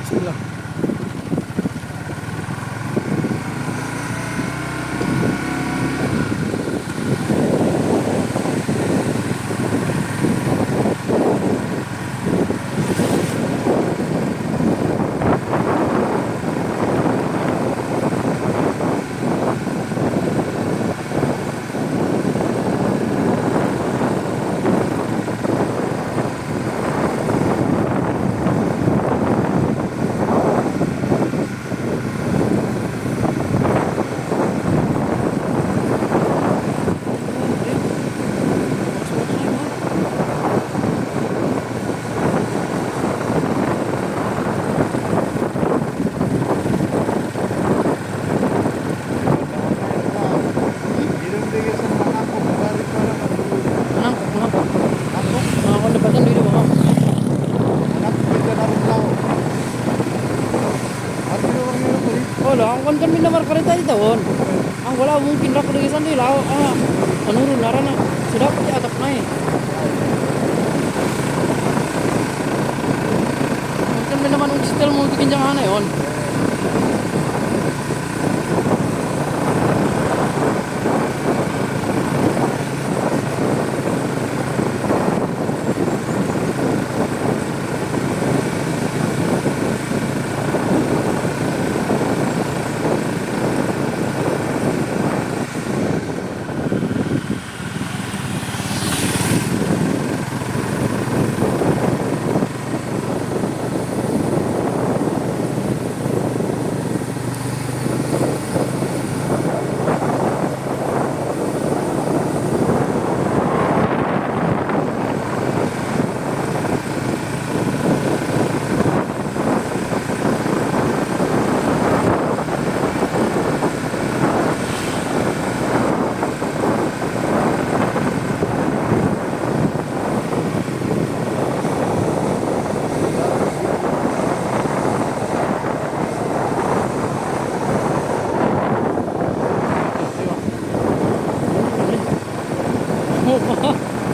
Bismillah. Wala, ang kan kan minamarkar tadi tahun. Ang wala mungkin rak lagi sandi lao. Menurun narana. Sudah pasti atap naik. Kan minaman uncitel mau bikin jangan yon.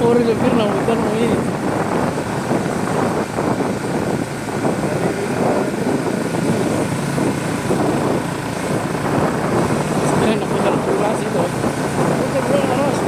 Orang lebih nak bukan ini. Sekarang nak jalan pulas itu. Kita pulang terus.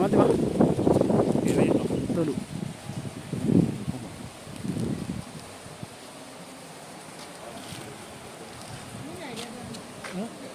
Selamat ya, Pak. Tuh. Hah?